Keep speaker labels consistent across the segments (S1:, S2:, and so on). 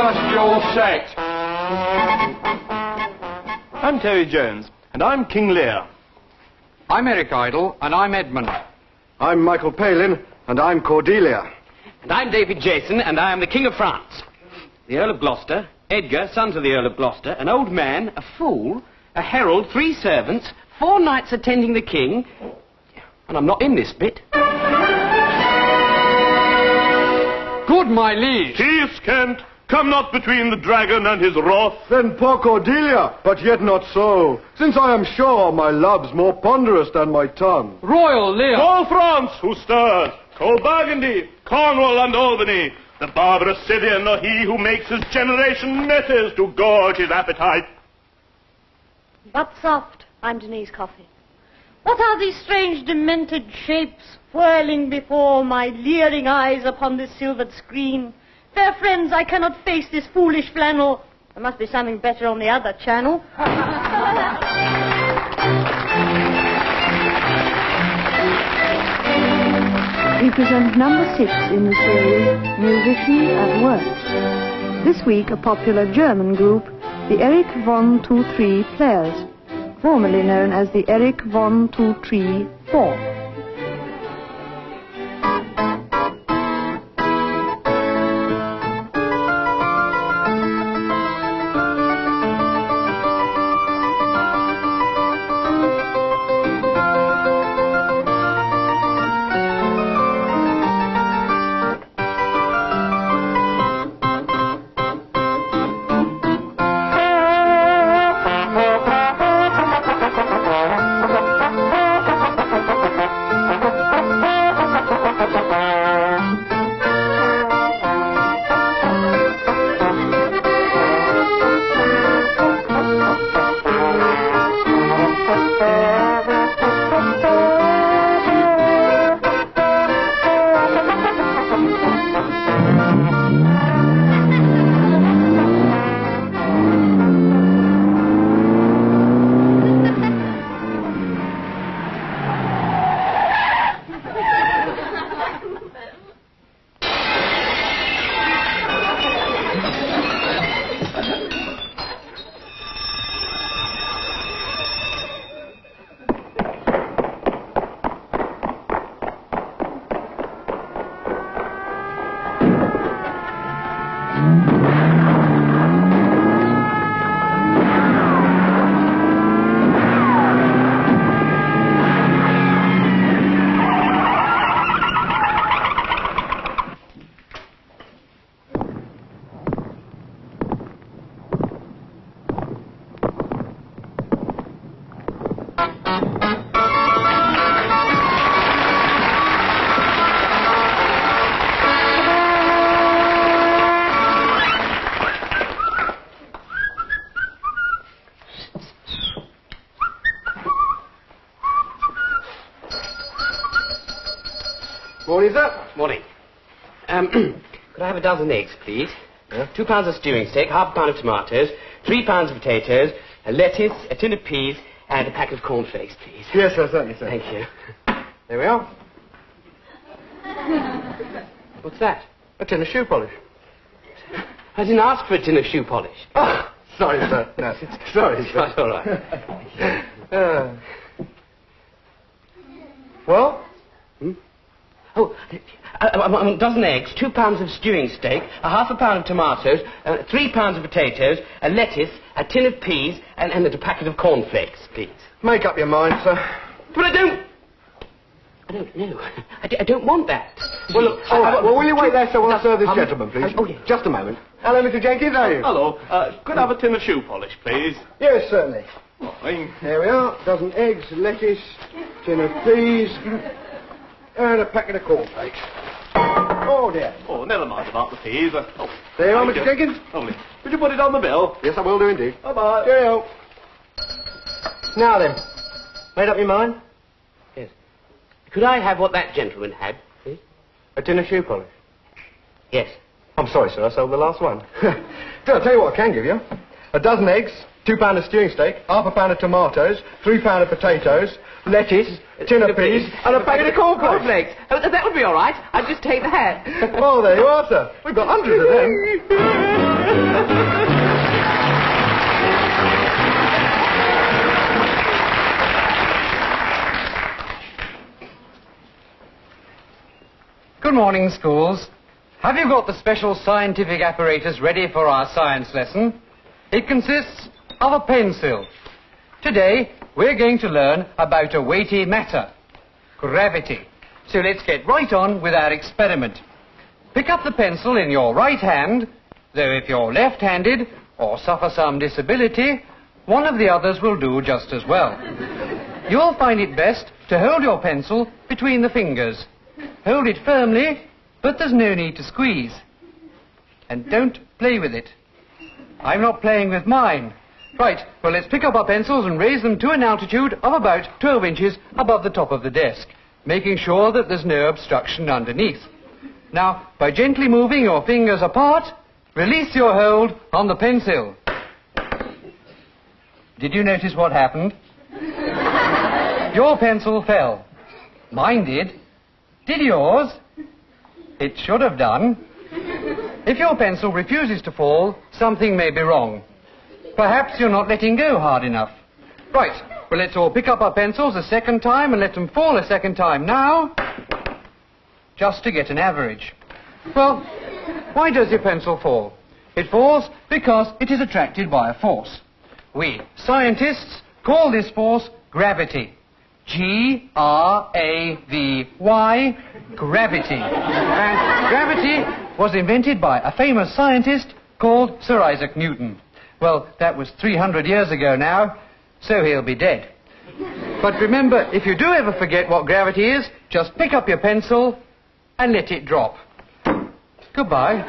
S1: celestial sect.
S2: I'm Terry Jones, and I'm King Lear.
S1: I'm Eric Idle, and I'm Edmund.
S3: I'm Michael Palin, and I'm Cordelia.
S4: And I'm David Jason, and I am the King of France. The Earl of Gloucester, Edgar, son to the Earl of Gloucester, an old man, a fool, a herald, 3 servants, 4 knights attending the king, and I'm not in this bit.
S1: Good, my liege.
S2: Peace, Kent. Come not between the dragon and his wrath.
S3: Then poor Cordelia, but yet not so, since I am sure my love's more ponderous than my tongue.
S1: Royal Lear.
S2: All France who stirs, call Burgundy, Cornwall and Albany. The barbarous Scythian or he who makes his generation messes to gorge his appetite.
S5: But soft, I'm Denise Coffey. What are these strange demented shapes whirling before my leering eyes upon this silvered screen? Fair friends, I cannot face this foolish flannel. There must be something better on the other channel.
S6: We present number 6 in the series, Musician at Work. This week, a popular German group, the Erich von 2-3 Players, formerly known as the Erich von 2-3 4.
S3: Morning, sir.
S4: Morning. Could I have a dozen eggs, please? 2 pounds of stewing steak, half a pound of tomatoes, 3 pounds of potatoes, a lettuce, a tin of peas, and a pack of cornflakes, please.
S3: Yes, sir, certainly, sir.
S4: Thank you.
S3: There we are.
S4: What's that?
S3: A tin of shoe polish.
S4: I didn't ask for a tin of shoe polish.
S3: Oh, sorry, sir. No, sorry, sir.
S4: That's all right.
S3: Well?
S4: Oh, a dozen eggs, 2 pounds of stewing steak, a half a pound of tomatoes, 3 pounds of potatoes, a lettuce, a tin of peas, and a packet of cornflakes, please.
S3: Make up your mind, sir.
S4: But I don't know. I don't want that.
S3: Well, look, all right. Well, will you wait there, sir, while I serve this gentleman, please?
S4: Oh, yes.
S3: Just a moment. Hello, Mr. Jenkins, how are you?
S2: Hello. Could I have a tin of shoe polish, please?
S3: Yes, certainly.
S2: Fine.
S3: There we are. Dozen eggs, lettuce, tin of peas, and a packet of cornflakes. Oh, dear.
S2: Oh, never mind about the peas.
S3: There you are,
S2: thank
S3: Mr. Jenkins.
S2: Lovely. Would you put it on the bill?
S3: Yes, I will do indeed.
S2: Bye-bye.
S3: Cheerio. Now then, made up your mind?
S4: Yes. Could I have what that gentleman had, please?
S3: A tin of shoe polish.
S4: Yes.
S3: I'm sorry, sir, I sold the last one. I'll tell you what I can give you. A dozen eggs, £2 of stewing steak, half a pound of tomatoes, £3 of potatoes, lettuce, tin of peas, and a packet of cornflakes.
S4: Cornflakes. Oh, that would be all right. I'd just take that.
S3: Oh, there you are, sir. We've got hundreds of them.
S1: Good morning, schools. Have you got the special scientific apparatus ready for our science lesson? It consists of a pencil. Today, we're going to learn about a weighty matter, gravity. So let's get right on with our experiment. Pick up the pencil in your right hand, though if you're left-handed or suffer some disability, one of the others will do just as well. You'll find it best to hold your pencil between the fingers. Hold it firmly, but there's no need to squeeze. And don't play with it. I'm not playing with mine. Right, well, let's pick up our pencils and raise them to an altitude of about 12 inches above the top of the desk, making sure that there's no obstruction underneath. Now, by gently moving your fingers apart, release your hold on the pencil. Did you notice what happened? Your pencil fell. Mine did. Did yours? It should have done. If your pencil refuses to fall, something may be wrong. Perhaps you're not letting go hard enough. Right, well, let's all pick up our pencils a second time and let them fall a second time now, just to get an average. Well, why does your pencil fall? It falls because it is attracted by a force. We scientists call this force gravity. G-R-A-V-Y, gravity. And gravity was invented by a famous scientist called Sir Isaac Newton. Well, that was 300 years ago now, so he'll be dead. But remember, if you do ever forget what gravity is, just pick up your pencil and let it drop. Goodbye.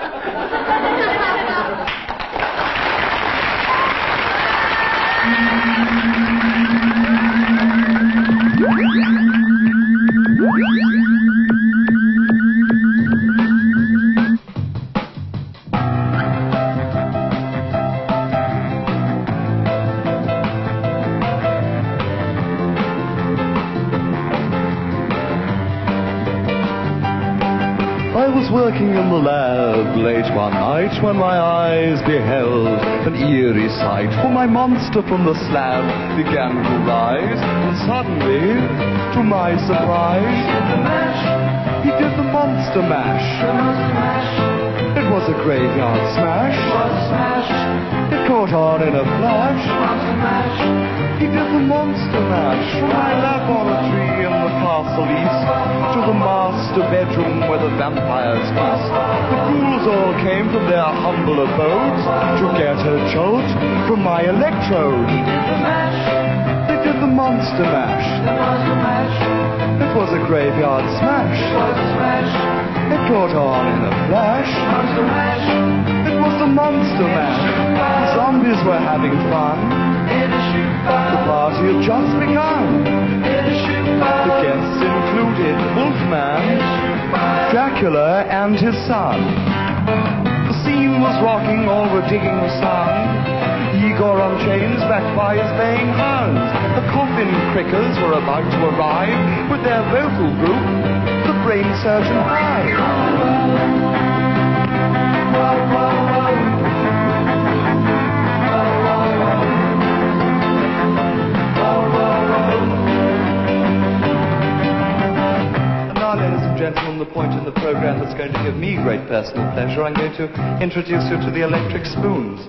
S7: I was working in the lab late one night when my eyes beheld an eerie sight, for my monster from the slab began to rise, and suddenly, to my surprise, he did the monster mash. It was a graveyard smash. It caught on in a flash. He did the monster mash from my laboratory in the castle east to the master bedroom where the vampires feast. The ghouls all came from their humble abodes to get a jolt from my electrode. They did the monster mash. It was a graveyard smash. It caught on in a flash. It was the monster mash. The zombies were having fun. The party had just begun. The guests included Wolfman, Dracula, and his son. The scene was rocking, all were digging the song. Igor on chains, backed by his baying hounds. The coffin crickers were about to arrive with their vocal group, the Brain Surgeon Hive. Gentlemen, the point in the program that's going to give me great personal pleasure, I'm going to introduce you to the electric spoons.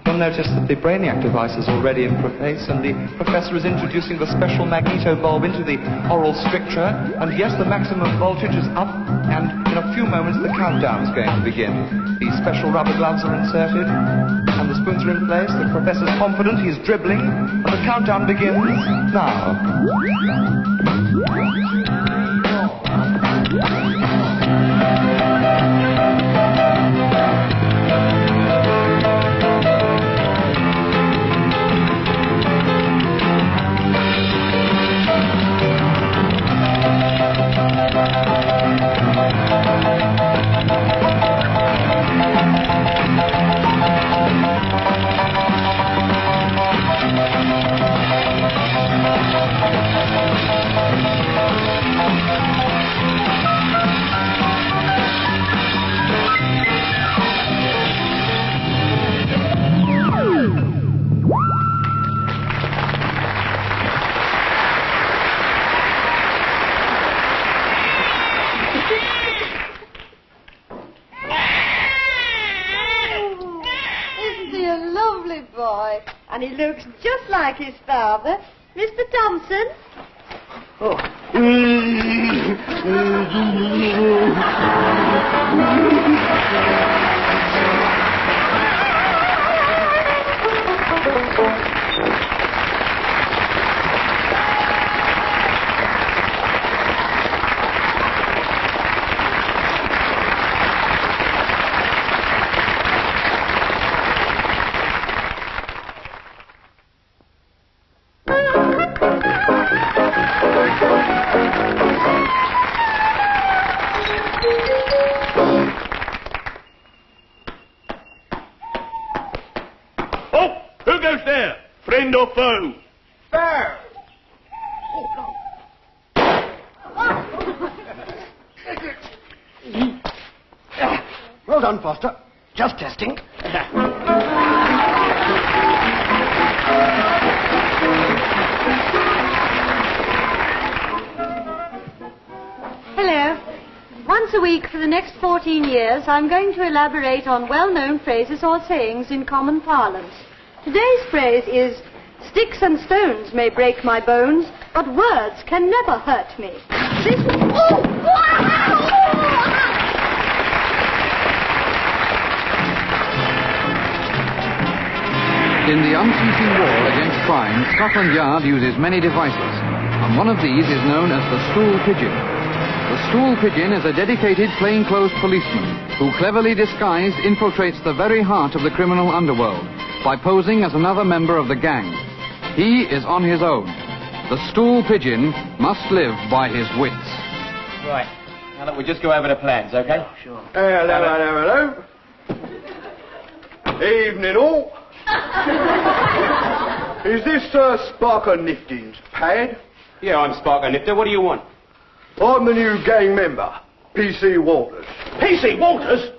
S7: You'll notice that the Brainiac device is already in place, and the professor is introducing the special magneto bulb into the oral stricture, and yes, the maximum voltage is up, and in a few moments the countdown is going to begin. The special rubber gloves are inserted, and the spoons are in place. The professor's confident, he's dribbling, and the countdown begins now.
S5: And he looks just like his father. Mr. Thompson?
S2: Oh, who goes there? Friend or foe?
S3: There! Well done, Foster. Just testing.
S5: Hello. Once a week for the next 14 years, I'm going to elaborate on well-known phrases or sayings in common parlance. Today's phrase is, sticks and stones may break my bones, but words can never hurt me. This... Oh!
S1: In the unceasing war against crime, Scotland Yard uses many devices, and one of these is known as the stool pigeon. The stool pigeon is a dedicated plainclothes policeman who, cleverly disguised, infiltrates the very heart of the criminal underworld by posing as another member of the gang. He is on his own. The stool pigeon must live by his wits.
S4: Right. Now look, we'll just go over the plans, okay?
S3: Sure. Hello. Evening all. Is this Sparker Nifty's pad?
S4: Yeah, I'm Sparker Nifter. What do you want?
S3: I'm the new gang member, P.C. Walters.
S2: P.C. Walters?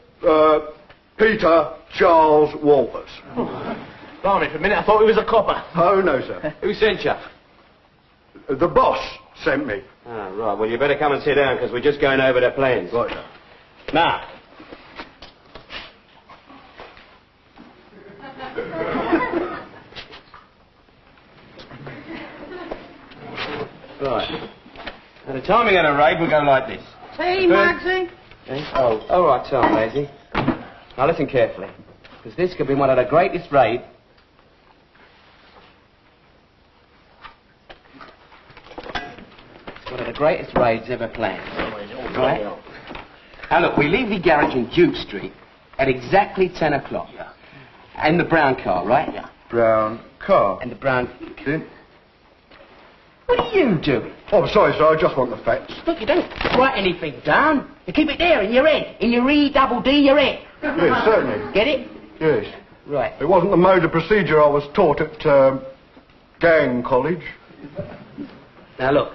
S3: Peter Charles Walters.
S2: Blimey, for a minute I thought he was a copper.
S3: Oh, no, sir.
S4: Who sent you?
S3: The boss sent me.
S4: Ah, right. Well, you better come and sit down, because we're just going over the plans.
S3: Right, sir.
S4: Now. Right. Now, the timing of the raid will go like this.
S5: Hey, Magsy.
S4: Okay. Oh, all right, Tom, Maisie. Now, listen carefully, because this could be one of the greatest raids. It's one of the greatest raids ever planned. Right? Now, look, we leave the garage in Duke Street at exactly 10 o'clock. Yeah. And the brown car, right? Yeah.
S3: Brown car.
S4: And the brown...
S3: Then?
S4: What are you doing?
S3: Oh, I'm sorry, sir. I just want the facts.
S4: Look, you don't write anything down. You keep it there in your head. In your E-double-D, your head.
S3: Yes, certainly.
S4: Get it?
S3: Yes.
S4: Right.
S3: It wasn't the mode of procedure I was taught at gang college.
S4: Now, look.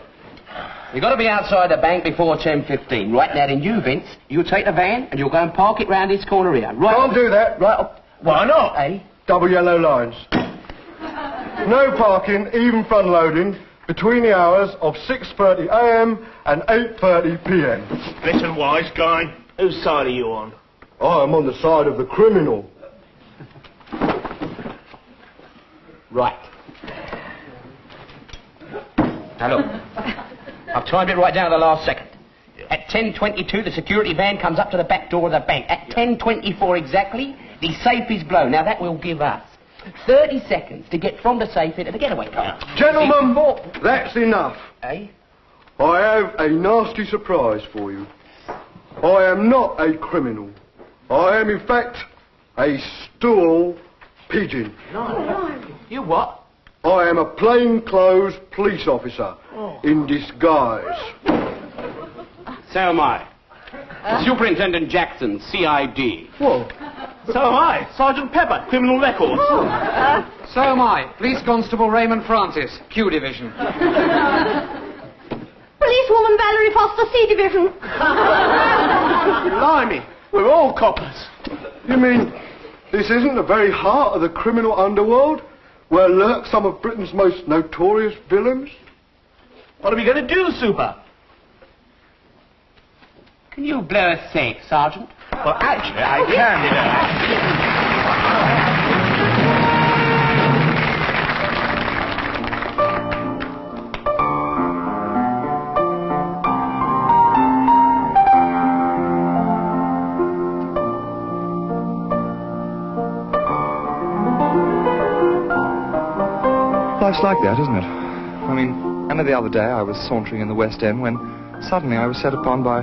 S4: You've got to be outside the bank before 10:15. Right now, then you, Vince, you'll take the van and you'll go and park it round this corner here. Right.
S3: Can't do that.
S4: Right up.
S2: Why not?
S4: Eh?
S3: Double yellow lines. No parking, even front loading, between the hours of 6:30 a.m. and 8:30 p.m.
S2: Listen, wise guy. Whose side are you on?
S3: I am on the side of the criminal.
S4: Right. Now, look. I've timed it right down to the last second. At 10:22, the security van comes up to the back door of the bank. At 10:24 exactly, the safe is blown. Now, that will give us 30 seconds to get from the safe into the getaway car.
S3: Gentlemen, that's enough.
S4: Eh?
S3: I have a nasty surprise for you. I am not a criminal. I am, in fact, a stool pigeon.
S4: No. You what?
S3: I am a plainclothes police officer in disguise.
S4: So am I. Superintendent Jackson, CID.
S3: Whoa.
S2: So am I. Sergeant Pepper, Criminal Records.
S1: So am I, Police Constable Raymond Francis, Q Division.
S5: Policewoman Valerie Foster, C Division.
S2: Blimey, we're all coppers.
S3: You mean this isn't the very heart of the criminal underworld, where lurk some of Britain's most notorious villains?
S2: What are we going to do, Super?
S4: Can you blow a safe, Sergeant?
S2: Well, actually, I can, you know.
S7: Life's like that, isn't it? I mean, only the other day I was sauntering in the West End when suddenly I was set upon by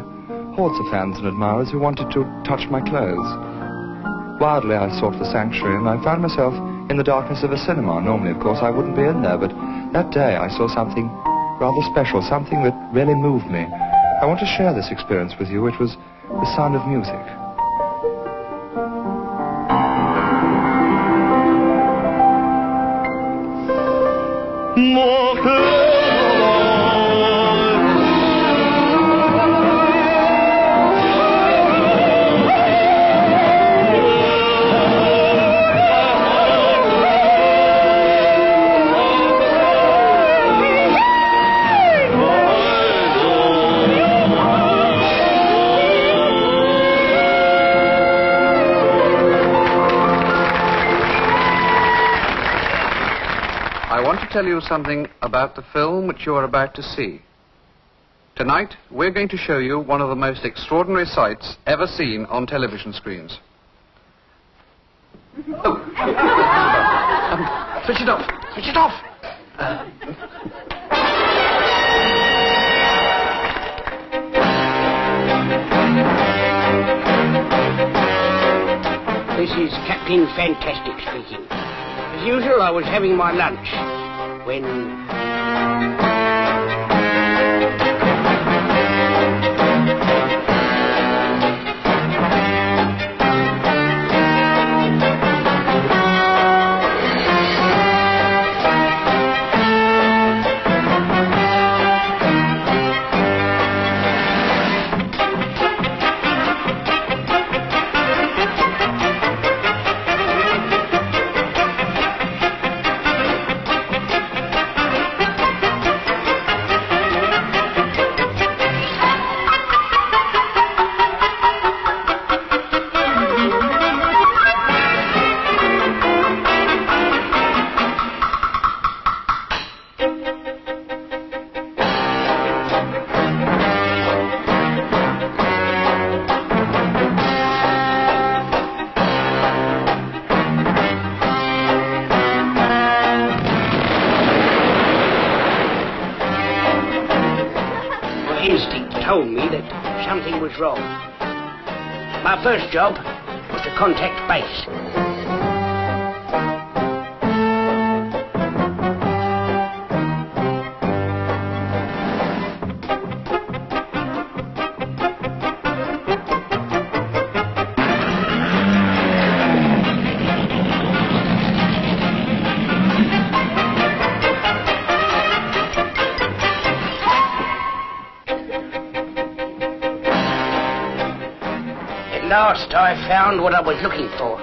S7: hordes of fans and admirers who wanted to touch my clothes. Wildly I sought for sanctuary, and I found myself in the darkness of a cinema. Normally, of course, I wouldn't be in there, but that day I saw something rather special, something that really moved me. I want to share this experience with you. It was the sound of music.
S1: Tell you something about the film which you are about to see. Tonight, we're going to show you one of the most extraordinary sights ever seen on television screens. Oh. Switch it off. Switch it off.
S8: This is Captain Fantastic speaking. As usual, I was having my lunch when... told me that something was wrong. My first job was to contact base. At last I found what I was looking for.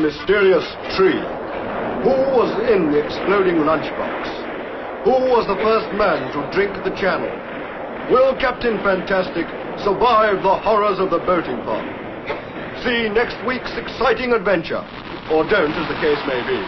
S3: Mysterious tree. Who was in the exploding lunchbox? who was the first man to drink the channel? Will Captain Fantastic survive the horrors of the boating park? See next week's exciting adventure, or don't, as the case may be.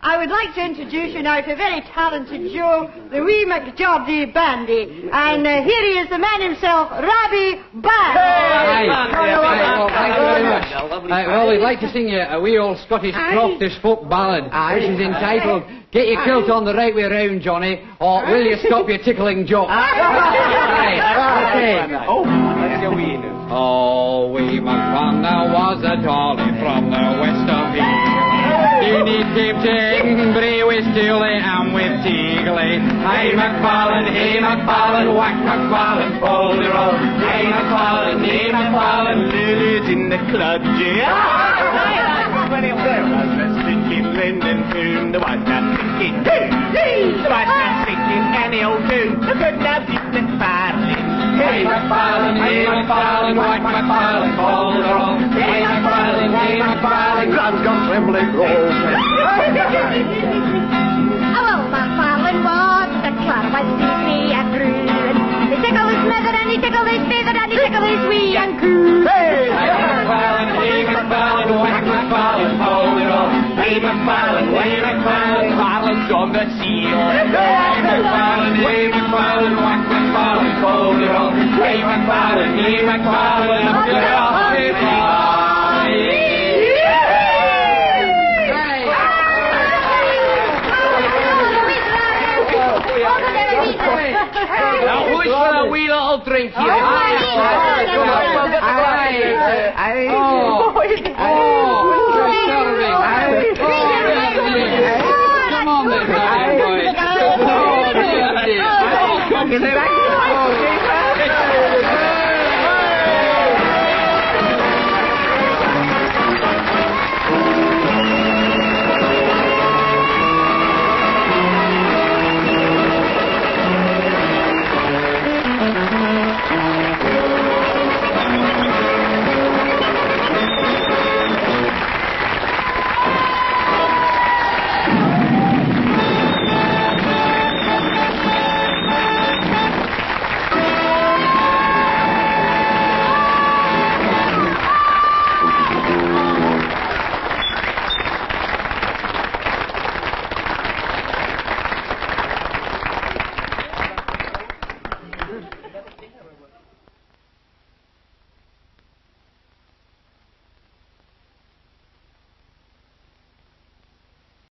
S5: I would like to introduce you now to a very talented Joe, the wee McJobby Bandy. And here he is, the man himself, Robbie Band.
S1: Thank you very much. Well, we'd like to sing you a wee old Scottish croftish folk ballad, which is entitled Get Your Kilt on the Right Way Round, Johnny, or Will You Stop Your Tickling Jock? Okay. Oh, wee McFarlane was a dolly from the west of England. You need keep Bray with Steely and with Teagley. Hey McFarlane, whack McFarlane, pull the roll. Hey McFarlane, Lily's in the cludgy. When it was resting in Linden Tomb, the white man thinking, the white man thinking any old tune, the good love is McFarlane. Hey McFarlane, whack McFarlane, pull the roll. Hey McFarlane, Grand's got trembling roll.
S5: Oh, McFarlane was the cloud by Stevie and Green. He tickled his mother and he tickled his feather and he tickled his wee and coo.
S3: Hey
S1: McFarlane, whack McFarlane, hold it on. Hey McFarlane, McFarlane's on the seal. Hey McFarlane, whack McFarlane, hold it on. Hey McFarlane, up the rock. Now, who's for a wee little drink here? Come on then, boys.